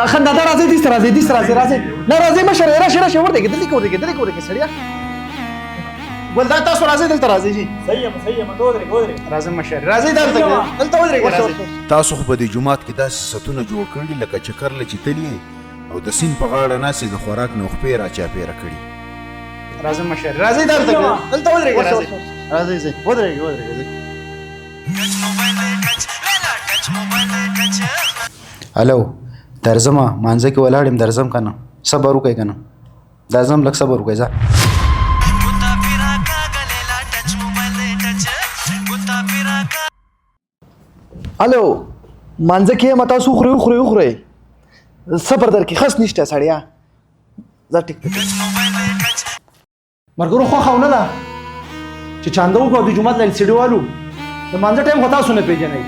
خندا دا راځي دې راځي نه راځي مشر راشه ورته کې دلته کې سړیا ولدا تاسو راځي دلته راځي جی صحیح ته ودرې راځي مشر راځي دلته ودرې تاسو خو په دې جمعات کې داسې ستونه جوړ کړي لکه چکر لچې تلی او د سین په غاړه ناسې د خوراک نه خپې را چاپېره کړي. راځي مشر راځي دلته ودرې راځي ودرې الو درځم مانځه کې ولاړم درځم کنه صبر وکړئ کنه درځم لږ صبر وکړئ ځه الو مانځه کې متا سو خوري صبر در کې خاص نشته سړیا زه ټیک مرګرو خو خاونه ده چې چاندو کو د جمعه لړ سیډو والو د مانځه ټیم هتا سونه پیژنې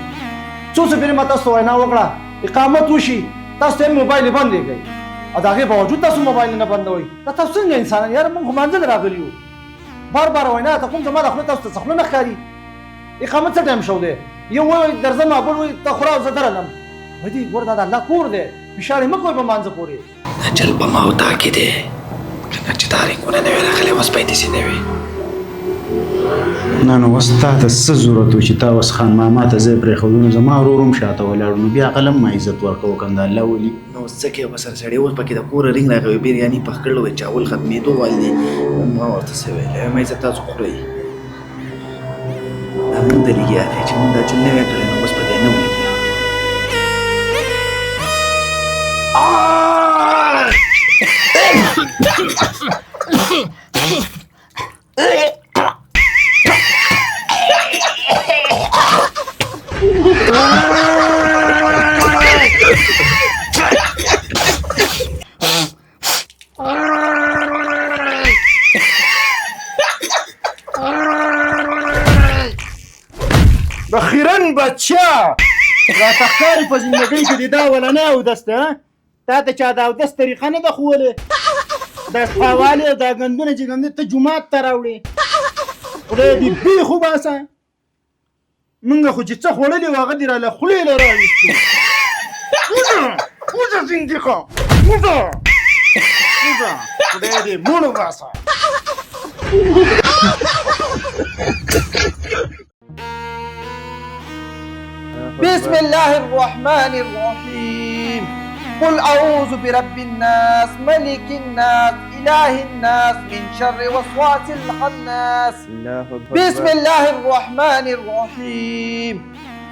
څو څه پیر متا سو وینا وکړه اقامت وشي تاسو ته موبایل باندې گئی او داغه باوجود تاسو موبایل نه بندوي تاسو څنګه انسان یار موږ مانځه راغلیو بار وینا ته کوم زما د خپل تاسو څخه نه ښکاری اقامت څه ټیم شو دی یو وای درځم بل وای ته خورا زدرلم ودی ګور دا الله کور دی بشاړې مکوې په مانځه پورې اجل په ما وتا کې دی کنه چې تاریخ ونه نه ویل خلې وس پېتی سي نه وي نه نو واستاد څه ضرورت و چې تا وس خان ماما ته زه پرې خودونه زما وروم شاته ولاړ نو بیا قلم ما عزت ورکو کنده الله ولي نو څه کې وسر سړی اوس پکې د کور رنګ راغوي بیرياني پخکړلو و چاول ختمېدو والي ما ورته څه ویل ما عزت تاسو خوري همون دلیږي چې موږ دا چې نه وکړو نو اوس په دې نه ولګي بخیرن بچا را تخکاری په زندګۍ کې دا ولا نه او دسته تا ته چا دا او دست طریقه نه ده خوله دا خواله دا غندونه چې غند ته جمعه ته راوړي خدای دې بي خو باسه منګه خو چې څه خوړلې واغه دې را لخلې لره وځه زندګه وځه خدای دې مونږ باسه بسم الله الرحمن الرحيم قل أعوذ برب الناس ملك الناس إله الناس من شر وسواس الخناس بسم الله الرحمن الرحيم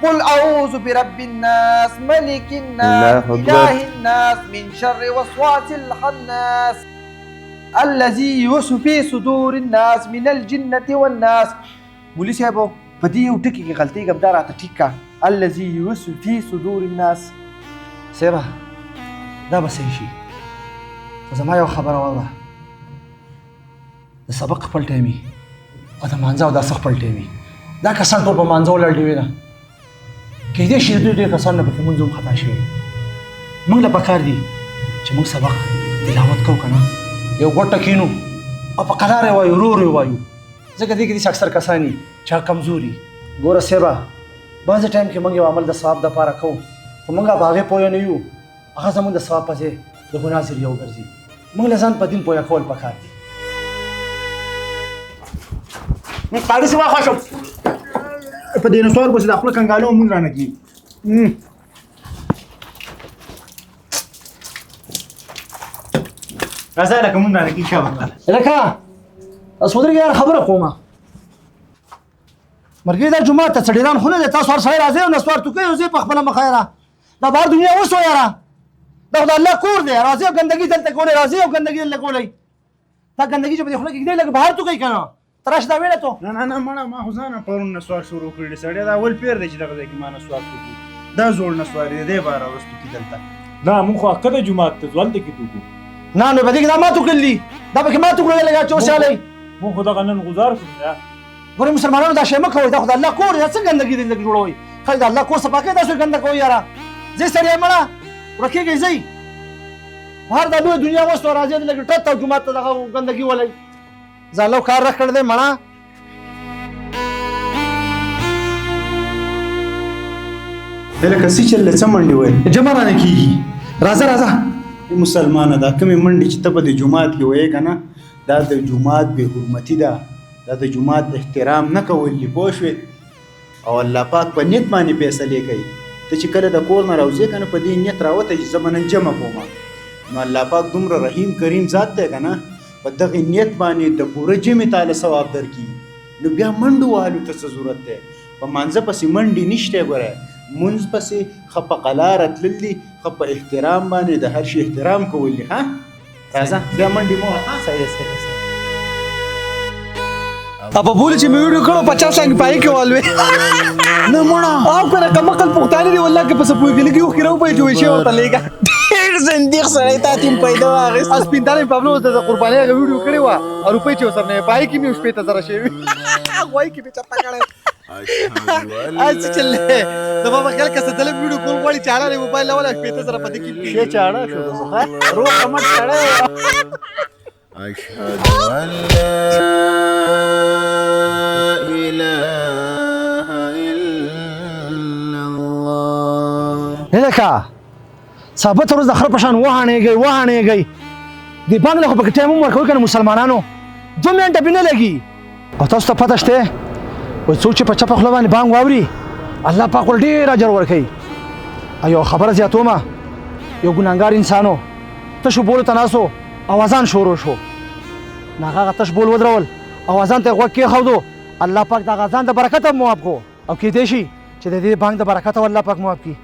قل أعوذ برب الناس ملك الناس إله الناس من شر وسواس الخناس الذي يوسوس في صدور الناس من الجنة والناس مولي صاحب بدي وټکی کې غلطي ګبدار اته ټیک کا الذي يوسوس في صدور الناس سبا دا بس شي زما یو خبره والله د سبق خپل ټایمي او د مانځه او د سخ خپل ټایمي دا کسان ټول په مانځه ولړ دی نه کې دې شي دې کسان نه په منځو خطا شي موږ له پکار دي چې موږ سبق تلاوت کوو کنه یو ګټه کینو او په قلاره وایو رو وایو ځکه دې کې اکثر کسانی چا کمزوري ګوره سبا بعض ټایم کې موږ یو عمل د ثواب د پاره کوو خو موږ هغه پوه نه یو هغه زموږ د ثواب په ځای د ګناه ذریعہ وګرځي موږ له ځان په دین پوهه کول پکار دي موږ قاضي سوا خوښو په دې نسوار بس د خپل کنګالو موږ رانه کی راځه لکه موږ رانه کی شابه لکه اوس ودرېږه یار خبره کومه مرګي دا جمعه ته څډیران خونه ده تاسو هر سړی راځي او نسوار تو کوي او زه په خپل مخایره دا بهر دنیا اوسو یاره دا خدای الله کور دی راځي او ګندګي دلته کولې راځي او ګندګي دلته کولې دا ګندګي چې په خله کې دی لکه بهر تو کوي کنه تراش دا ویله ته نه مړه ما حسین پرون نسوار شروع کړل سړی دا اول پیر دی چې دغه ځای کې ما نسوار کوي دا زوړ نسوار دی بار ورستو کې دلته نه مونږ خو کله جمعه ته ځول دي کې تو نه نو بده کې دا ما تو کړلی دا به ما تو کړل لګا چوساله مونږ خدا غنن گزار کړو ګورې مسلمانانو دا شی مه کوئ دا خو د الله کور دی څه ګندګي دلته جوړوئ خلک د الله کور څخه پاکوي تاسو ګنده کوئ یاره ځئ سړی مړه ورکېږئ ځئ بهر دا لویه دنیا اوس نو راځي لږ ټت او جومات ته دغه ګندګي ولئ ځاله کار رخ کړی دی مړه دی لکه سي چې له څه منډې ویل جمع رانه کېږي راځه راځه مسلمانه دا کومې منډې چې ته په دې جومات کې وایې که نه دا د جومات بې حرمتي ده دا د جومات احترام نه کول دي پوه شوې او الله پاک په نیت باندې فیصلې کوي ته چې کله د کور نه راوځې که نه په دې نیت راوته چې زه به نن جمع کوم نو الله پاک دومره رحیم کریم ذات دی که نه په دغې نیت باندې د پوره جمعې تاله ثواب درکړي نو بیا منډو والو ته څه ضرورت دی په مانځه پسې منډې نشته ګوره مونځ پسې ښه په قلاره تلل دي ښه په احترام باندې د هر شي احترام کول دي ها راځه بیا منډې مه وهه صحیح صحیح अब बोले چې مې ویډیو کړو 50 څنګه پای کې والوي نه مړه او کنه کمقل پختانه دی والله کې پس پوي کې لګي خو راو په جوړ شي او تلېګا ډېر زنديق سره تا تیم پیدا واغس اس پیندارې پابلو د قرباني ویډیو کړی و او روپې چې وسر نه پای کې مې شپې ته زره شي وای کې به چپا کړه اځ چلې دا بابا خیال کسه دل ویډیو کول غواړي چاړه نه موبایل ولا شپې ته زره پدې کې شي چاړه شو ها روح کمټ چاړه أشهد أن لا إله إلا الله. لکه ثابت روز د خر پشان وهانېږي دی بانګ له په ټایم ورکوي کنه مسلمانانو 2 منټه بینه لګي او تاسو ته پته شته وای څوک چې په چپه خپل باندې بانګ واوري الله پاک ول ډیر اجر ورکوي ایو خبره زیاتومه یو ګناګار انسانو ته شو بوله تناسو اوازان شروع شو ناغه تش بول ودرول اوازان ته غوږ کې خودو الله پاک دا غزان د برکت مو اپ کو او کې دې شي چې د دې بانګ د برکت الله پاک مو اپ کی